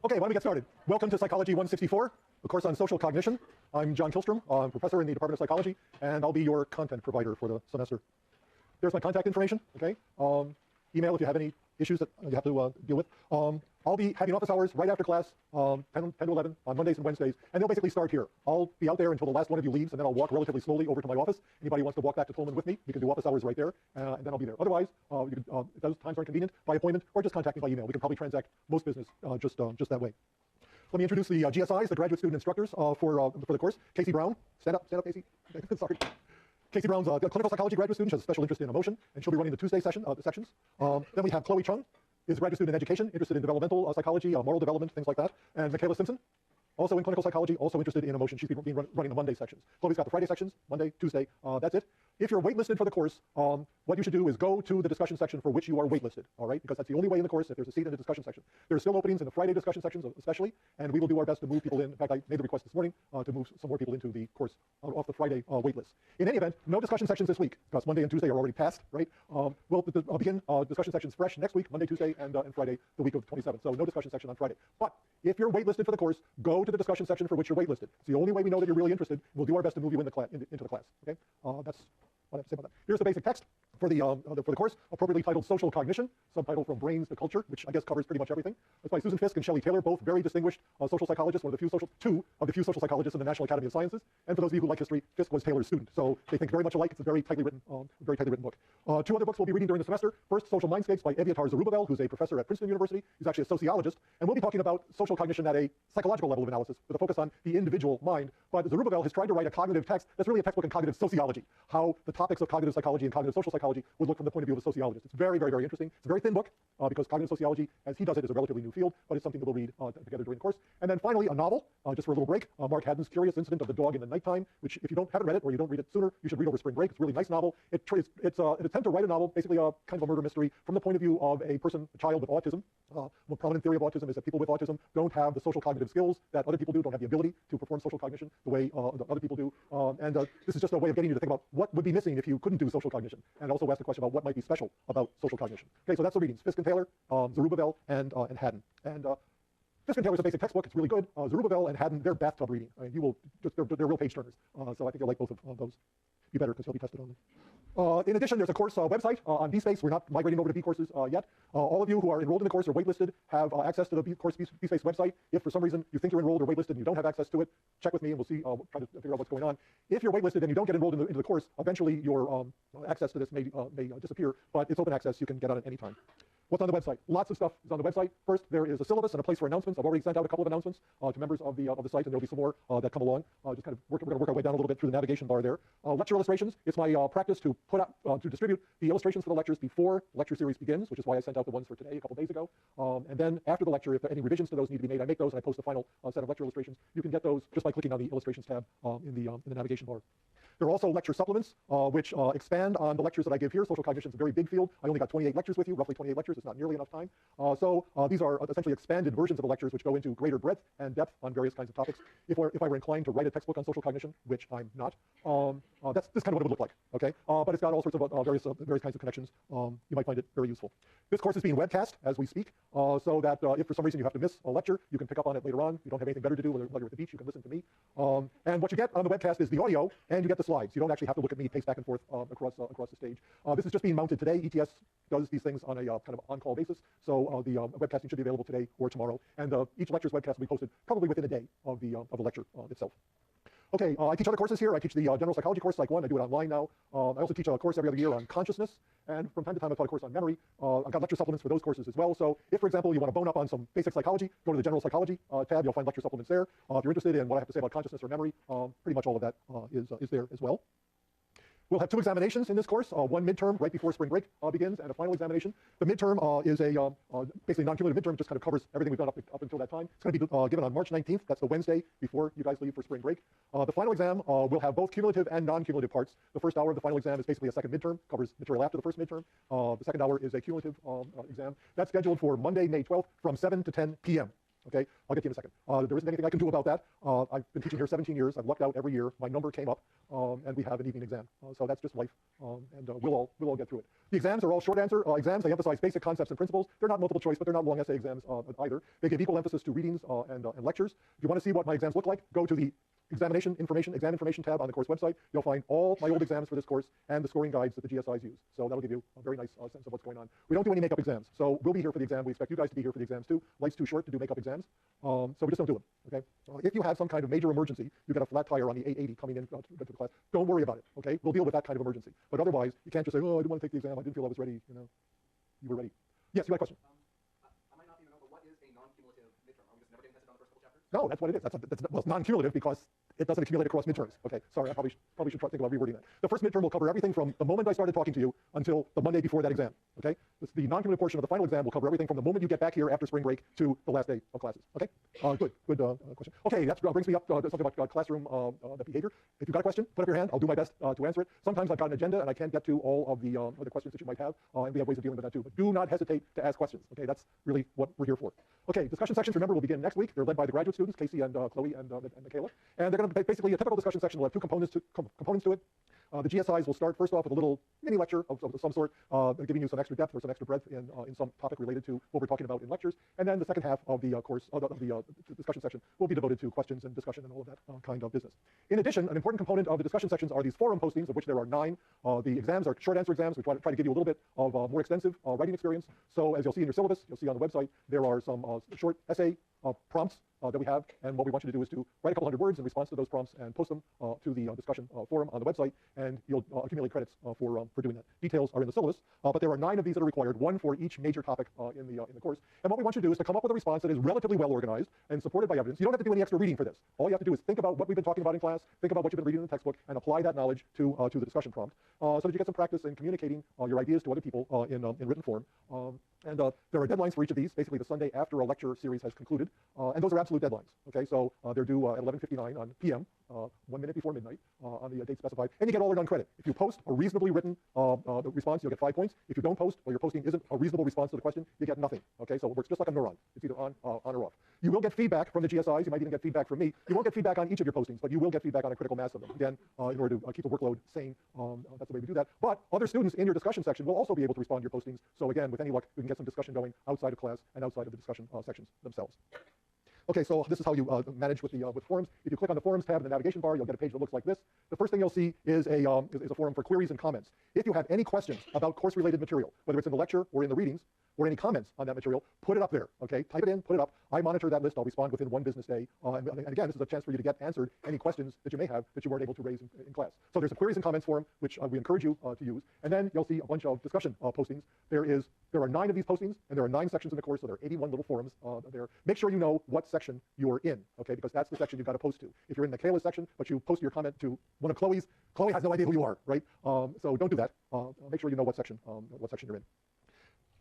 Okay, why don't we get started? Welcome to Psychology 164, a course on social cognition. I'm John Kilstrom. I'm a professor in the Department of Psychology, and I'll be your content provider for the semester. There's my contact information, okay? Email if you have any issues that you have to deal with. I'll be having office hours right after class, 10 to 11 on Mondays and Wednesdays, and they'll basically start here. I'll be out there until the last one of you leaves, and then I'll walk relatively slowly over to my office. Anybody who wants to walk back to Pullman with me, we can do office hours right there, and then I'll be there. Otherwise, if those times aren't convenient, by appointment, or just contact me by email. We can probably transact most business just that way. Let me introduce the GSIs, the graduate student instructors for the course. Casey Brown, stand up, Casey. Sorry. Casey Brown's a clinical psychology graduate student. She has a special interest in emotion, and she'll be running the Tuesday sections. Then we have Chloe Chung, is a graduate student in education, interested in developmental psychology, moral development, things like that. And Michaela Simpson, also in clinical psychology, also interested in emotion. She's been running the Monday sections. Chloe's got the Friday sections, Monday, Tuesday, that's it. If you're waitlisted for the course, what you should do is go to the discussion section for which you are waitlisted, all right? Because that's the only way in the course if there's a seat in the discussion section. There's still openings in the Friday discussion sections especially, and we will do our best to move people in. In fact, I made the request this morning to move some more people into the course off the Friday waitlist. In any event, no discussion sections this week, because Monday and Tuesday are already passed, right? We'll begin discussion sections fresh next week, Monday, Tuesday, and Friday, the week of the 27th. So no discussion section on Friday. But if you're waitlisted for the course, go to the discussion section for which you're waitlisted. It's the only way we know that you're really interested. We'll do our best to move you into the class, okay? That's what I have to say about that. Here's the basic text for the course, appropriately titled Social Cognition, subtitle From Brains to Culture, which I guess covers pretty much everything. It's by Susan Fiske and Shelley Taylor, both very distinguished social psychologists, two of the few social psychologists in the National Academy of Sciences. And for those of you who like history, Fiske was Taylor's student, so they think very much alike. It's a very tightly written book. Two other books we'll be reading during the semester. First, Social Mindscapes by Evyatar Zerubbabel, who's a professor at Princeton University. He's actually a sociologist, and we'll be talking about social cognition at a psychological level of analysis with a focus on the individual mind. But Zerubbabel has tried to write a cognitive text that's really a textbook in cognitive sociology, how the topics of cognitive psychology and cognitive social psychology would look from the point of view of a sociologist. It's very, very, very interesting. It's a very thin book because cognitive sociology, as he does it, is a relatively new field, but it's something that we'll read together during the course. And then finally, a novel, just for a little break, Mark Haddon's Curious Incident of the Dog in the Nighttime, which if you haven't read it or you don't read it sooner, you should read over spring break. It's a really nice novel. It's an attempt to write a novel, basically a kind of a murder mystery from the point of view of a child with autism. One prominent theory of autism is that people with autism don't have the social cognitive skills that other people do, don't have the ability to perform social cognition the way other people do. This is just a way of getting you to think about what would be missing if you couldn't do social cognition, and also ask the question about what might be special about social cognition. Okay, so that's the readings. Fiske and Taylor, Zerubbabel, and Haddon. And Fiske and Taylor's a basic textbook. It's really good. Zerubbabel and Haddon, they're bathtub reading. I mean, they're real page turners. So I think you'll like both of those. Be better because you'll be tested on them. In addition, there's a course website on BSpace. We're not migrating over to B courses yet. All of you who are enrolled in the course or waitlisted have access to the BSpace website. If for some reason you think you're enrolled or waitlisted and you don't have access to it, check with me and we'll see. Try to figure out what's going on. If you're waitlisted and you don't get enrolled into the course, eventually your access to this may disappear, but it's open access. You can get on it anytime. What's on the website? Lots of stuff is on the website. First, there is a syllabus and a place for announcements. I've already sent out a couple of announcements to members of the site, and there'll be some more that come along. We're going to work our way down a little bit through the navigation bar there. Lecture illustrations. It's my practice to to distribute the illustrations for the lectures before lecture series begins, which is why I sent out the ones for today a couple days ago. And then after the lecture, if any revisions to those need to be made, I make those and I post the final set of lecture illustrations. You can get those just by clicking on the illustrations tab in the navigation bar. There are also lecture supplements, which expand on the lectures that I give here. Social cognition is a very big field. I only got 28 lectures with you, roughly 28 lectures. It's not nearly enough time. So these are essentially expanded versions of the lectures which go into greater breadth and depth on various kinds of topics. If I were inclined to write a textbook on social cognition, which I'm not, this kind of what it would look like, okay? But it's got all sorts of various kinds of connections. You might find it very useful. This course is being webcast as we speak, so that if for some reason you have to miss a lecture, you can pick up on it later on. You don't have anything better to do while you're at the beach, you can listen to me. And what you get on the webcast is the audio, and you get the slides. You don't actually have to look at me pace back and forth across the stage. This is just being mounted today. ETS does these things on a kind of on-call basis, so the webcasting should be available today or tomorrow. And each lecture's webcast will be posted probably within a day of the lecture itself. Okay, I teach other courses here. I teach the general psychology course, Psych 1. I do it online now. I also teach a course every other year on consciousness, and from time to time I taught a course on memory. I've got lecture supplements for those courses as well. So if, for example, you want to bone up on some basic psychology, go to the general psychology tab. You'll find lecture supplements there. If you're interested in what I have to say about consciousness or memory, pretty much all of that is there as well. We'll have two examinations in this course, one midterm right before spring break begins, and a final examination. The midterm is a basically non-cumulative midterm, just kind of covers everything we've done up until that time. It's going to be given on March 19th. That's the Wednesday before you guys leave for spring break. The final exam will have both cumulative and non-cumulative parts. The first hour of the final exam is basically a second midterm, covers material after the first midterm. The second hour is a cumulative exam. That's scheduled for Monday, May 12th from 7 to 10 p.m. Okay, I'll get to you in a second. There isn't anything I can do about that. I've been teaching here 17 years. I've lucked out every year. My number came up, and we have an evening exam. So that's just life, and we'll all get through it. The exams are all short answer exams. They emphasize basic concepts and principles. They're not multiple choice, but they're not long essay exams either. They give equal emphasis to readings and lectures. If you want to see what my exams look like, go to the exam information tab on the course website. You'll find all my old exams for this course and the scoring guides that the GSIs use. So that'll give you a very nice sense of what's going on. We don't do any makeup exams, so we'll be here for the exam. We expect you guys to be here for the exams too. Life's too short to do makeup exams, so we just don't do them. Okay. If you have some kind of major emergency, you get a flat tire on the 880 coming in to the class. Don't worry about it. Okay. We'll deal with that kind of emergency. But otherwise, you can't just say, oh, I didn't want to take the exam. I didn't feel I was ready. You know, you were ready. Yes, you had a question. I might not even know, but what is a non-cumulative midterm? Are we just never getting tested on the first couple chapters? No, that's what it is. Well, it's non-cumulative because it doesn't accumulate across midterms. Okay, sorry, I probably should try to think about rewording that. The first midterm will cover everything from the moment I started talking to you until the Monday before that exam. Okay, the non-cumulative portion of the final exam will cover everything from the moment you get back here after spring break to the last day of classes. Okay, good question. Okay, that brings me up to something about classroom behavior. If you've got a question, put up your hand. I'll do my best to answer it. Sometimes I've got an agenda and I can't get to all of the questions that you might have, and we have ways of dealing with that too. But do not hesitate to ask questions. Okay, that's really what we're here for. Okay, discussion sections, remember, will begin next week. They're led by the graduate students, Casey and Chloe and Michaela. And they're going to basically, a typical discussion section will have two components to it. The GSIs will start first off with a little mini lecture of some sort, giving you some extra depth or some extra breadth in some topic related to what we're talking about in lectures. And then the second half of the course, of the discussion section, will be devoted to questions and discussion and all of that kind of business. In addition, an important component of the discussion sections are these forum postings, of which there are 9. The exams are short answer exams. We try to give you a little bit of more extensive writing experience. So as you'll see in your syllabus, you'll see on the website, there are some short essay prompts that we have, and what we want you to do is to write a couple hundred words in response to those prompts and post them to the discussion forum on the website, and you'll accumulate credits for doing that. Details are in the syllabus, but there are 9 of these that are required, 1 for each major topic in the course. And what we want you to do is to come up with a response that is relatively well organized and supported by evidence. You don't have to do any extra reading for this. All you have to do is think about what we've been talking about in class, think about what you've been reading in the textbook, and apply that knowledge to the discussion prompt, so that you get some practice in communicating your ideas to other people in written form. And there are deadlines for each of these, basically the Sunday after a lecture series has concluded, and those are absolute deadlines. Okay, so they're due at 11:59 on PM, 1 minute before midnight on the date specified, and you get all or none credit. If you post a reasonably written response, you'll get 5 points. If you don't post, or your posting isn't a reasonable response to the question, you get nothing. Okay, so it works just like a neuron. It's either on or off. You will get feedback from the GSIs. You might even get feedback from me. You won't get feedback on each of your postings, but you will get feedback on a critical mass of them. Again, in order to keep the workload sane, that's the way we do that. But other students in your discussion section will also be able to respond to your postings. So again, with any luck, we can get some discussion going outside of class and outside of the discussion sections themselves. Okay, so this is how you manage with forums. If you click on the forums tab in the navigation bar, you'll get a page that looks like this. The first thing you'll see is a forum for queries and comments. If you have any questions about course-related material, whether it's in the lecture or in the readings, or any comments on that material, put it up there. Okay, type it in, put it up. I monitor that list. I'll respond within 1 business day. And again, this is a chance for you to get answered any questions that you may have that you weren't able to raise in class. So there's a queries and comments forum, which we encourage you to use. And then you'll see a bunch of discussion postings. There are 9 of these postings, and there are 9 sections in the course, so there are 81 little forums there. Make sure you know what section you're in, okay, because that's the section you've got to post to. If you're in Michaela's section, but you post your comment to one of Chloe's, Chloe has no idea who you are, right? So don't do that. Make sure you know what section you're in.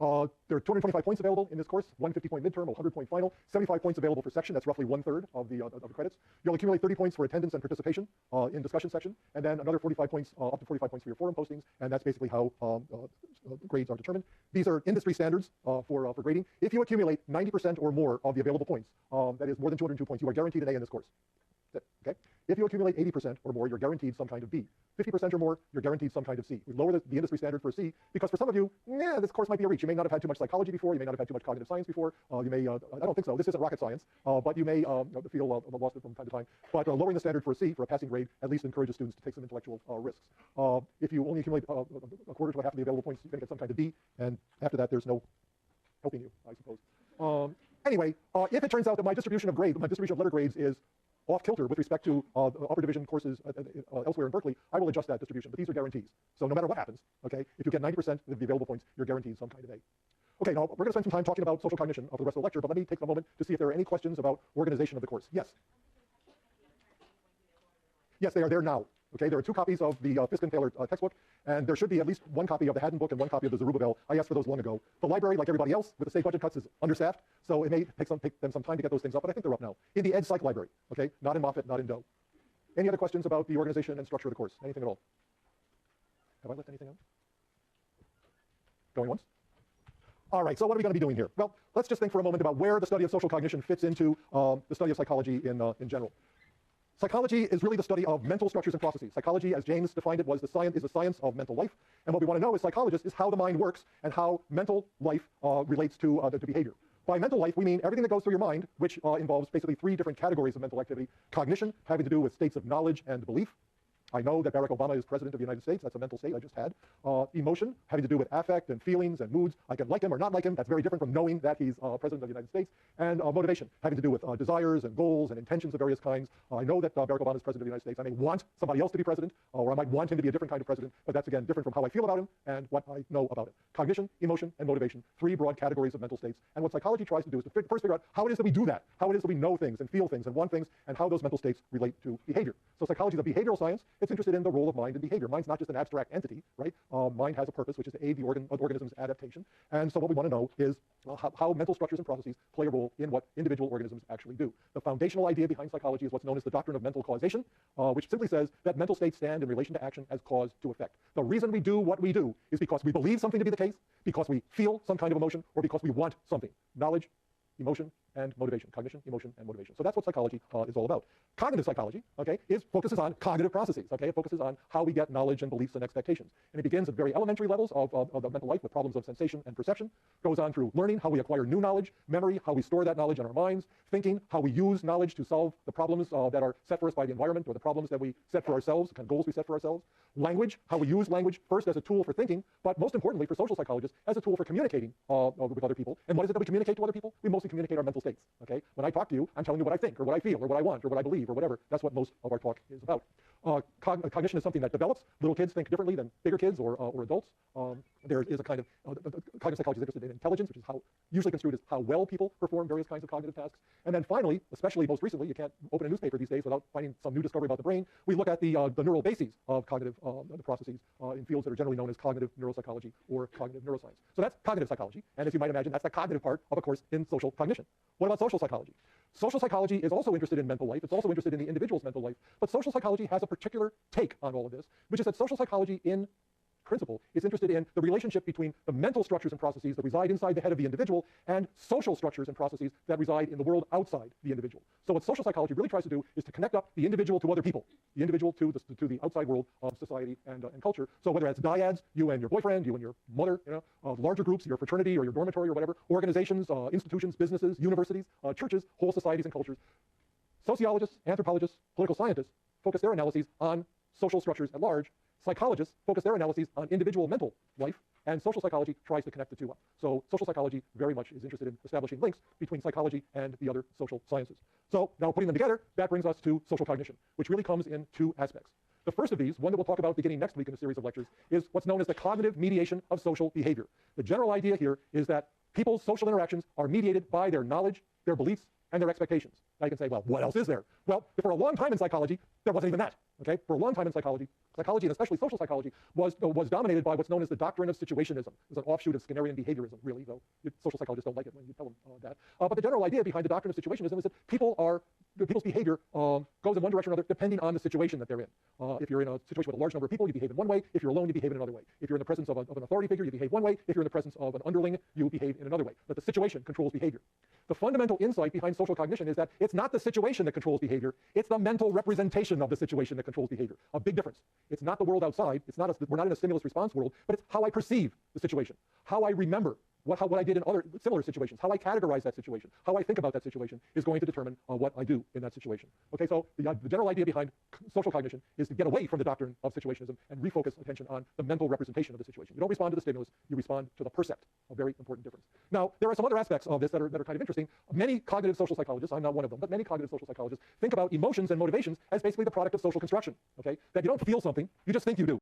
There are 225 points available in this course, 150-point midterm, 100-point final, 75 points available per section. That's roughly 1/3 of the credits. You'll accumulate 30 points for attendance and participation in discussion section, and then another 45 points, up to 45 points for your forum postings, and that's basically how grades are determined. These are industry standards for grading. If you accumulate 90% or more of the available points, that is more than 202 points, you are guaranteed an A in this course. Okay? If you accumulate 80% or more, you're guaranteed some kind of B. 50% or more, you're guaranteed some kind of C. We lower the industry standard for a C because for some of you, this course might be a reach. You may not have had too much psychology before. You may not have had too much cognitive science before. You may, I don't think so. This isn't rocket science, but you may feel lost from time to time. But lowering the standard for a C, for a passing grade, at least encourages students to take some intellectual risks. If you only accumulate a quarter to a half of the available points, you're going to get some kind of B, and after that, there's no helping you, I suppose. Anyway, if it turns out that my distribution of letter grades is off kilter with respect to upper division courses elsewhere in Berkeley, I will adjust that distribution, but these are guarantees. So no matter what happens, okay, if you get 90% of the available points, you're guaranteed some kind of A. Okay, now we're going to spend some time talking about social cognition for the rest of the lecture, but let me take a moment to see if there are any questions about organization of the course. Yes? Yes, they are there now. Okay, there are 2 copies of the Fisk and Taylor textbook, and there should be at least 1 copy of the Haddon book and 1 copy of the Zerubbabel. I asked for those long ago. The library, like everybody else, with the state budget cuts, is understaffed, so it may take them some time to get those things up, but I think they're up now. In the Ed Psych library, okay? Not in Moffitt, not in Doe. Any other questions about the organization and structure of the course? Anything at all? Have I left anything out? Going once? All right, so what are we going to be doing here? Well, let's just think for a moment about where the study of social cognition fits into the study of psychology in general. Psychology is really the study of mental structures and processes. Psychology, as James defined it, is the science of mental life. And what we want to know as psychologists is how the mind works and how mental life relates to behavior. By mental life, we mean everything that goes through your mind, which involves basically 3 different categories of mental activity. Cognition, having to do with states of knowledge and belief. I know that Barack Obama is president of the United States. That's a mental state I just had. Emotion, having to do with affect and feelings and moods. I can like him or not like him. That's very different from knowing that he's president of the United States. And motivation, having to do with desires and goals and intentions of various kinds. I know that Barack Obama is president of the United States. I may want somebody else to be president, or I might want him to be a different kind of president, but that's, again, different from how I feel about him and what I know about him. Cognition, emotion, and motivation, 3 broad categories of mental states. And what psychology tries to do is to first figure out how it is that we do that, how it is that we know things and feel things and want things, and how those mental states relate to behavior. So psychology is a behavioral science. It's interested in the role of mind and behavior. Mind's not just an abstract entity, right? Mind has a purpose, which is to aid the organism's adaptation. And so what we want to know is how mental structures and processes play a role in what individual organisms actually do. The foundational idea behind psychology is what's known as the doctrine of mental causation, which simply says that mental states stand in relation to action as cause to effect. The reason we do what we do is because we believe something to be the case, because we feel some kind of emotion, or because we want something. Knowledge, emotion, and motivation. Cognition, emotion, and motivation. So that's what psychology is all about. Cognitive psychology, okay, focuses on cognitive processes, okay? It focuses on how we get knowledge and beliefs and expectations. And it begins at very elementary levels of the mental life with problems of sensation and perception, goes on through learning, how we acquire new knowledge, memory, how we store that knowledge in our minds, thinking, how we use knowledge to solve the problems that are set for us by the environment, or the problems that we set for ourselves, the kind of goals we set for ourselves. Language, how we use language first as a tool for thinking, but most importantly for social psychologists, as a tool for communicating with other people. And what is it that we communicate to other people? We mostly communicate our mental states, okay? When I talk to you, I'm telling you what I think, or what I feel, or what I want, or what I believe, or whatever. That's what most of our talk is about. Cognition is something that develops. Little kids think differently than bigger kids or adults. There is a kind of cognitive psychology is interested in intelligence, which is how usually construed as how well people perform various kinds of cognitive tasks. And then finally, especially most recently, you can't open a newspaper these days without finding some new discovery about the brain. We look at the neural bases of cognitive the processes in fields that are generally known as cognitive neuropsychology or cognitive neuroscience. So that's cognitive psychology, and as you might imagine, that's the cognitive part of a course in social cognition. What about social psychology? Social psychology is also interested in mental life. It's also interested in the individual's mental life, but social psychology has a particular take on all of this, which is that social psychology in principle is interested in the relationship between the mental structures and processes that reside inside the head of the individual and social structures and processes that reside in the world outside the individual. So what social psychology really tries to do is to connect up the individual to other people, the individual to the outside world of society and culture. So whether it's dyads, you and your boyfriend, you and your mother, larger groups, your fraternity or your dormitory or whatever, organizations, institutions, businesses, universities, churches, whole societies and cultures, sociologists, anthropologists, political scientists focus their analyses on social structures at large. Psychologists focus their analyses on individual mental life, and social psychology tries to connect the two up. So social psychology very much is interested in establishing links between psychology and the other social sciences. So now putting them together, that brings us to social cognition, which really comes in 2 aspects. The first of these, one that we'll talk about beginning next week in a series of lectures, is what's known as the cognitive mediation of social behavior. The general idea here is that people's social interactions are mediated by their knowledge, their beliefs, and their expectations. Now you can say, well, what else is there? Well, for a long time in psychology, there wasn't even that. Okay? For a long time in psychology, and especially social psychology, was dominated by what's known as the doctrine of situationism. It's an offshoot of Skinnerian behaviorism, really, though social psychologists don't like it when you tell them that. But the general idea behind the doctrine of situationism is that people's behavior goes in one direction or another depending on the situation that they're in. If you're in a situation with a large number of people, you behave in one way. If you're alone, you behave in another way. If you're in the presence of an authority figure, you behave one way. If you're in the presence of an underling, you behave in another way. But the situation controls behavior. The fundamental insight behind social cognition is that it's not the situation that controls behavior, it's the mental representation of the situation that controls behavior. A big difference. It's not the world outside, we're not in a stimulus response world, but it's how I perceive the situation, how I remember what I did in other similar situations, how I categorize that situation, how I think about that situation is going to determine what I do in that situation. Okay, so the general idea behind social cognition is to get away from the doctrine of situationism and refocus attention on the mental representation of the situation. You don't respond to the stimulus, you respond to the percept, a very important difference. Now, there are some other aspects of this that are kind of interesting. Many cognitive social psychologists, I'm not one of them, but many cognitive social psychologists think about emotions and motivations as basically the product of social construction, okay? That you don't feel something, you just think you do.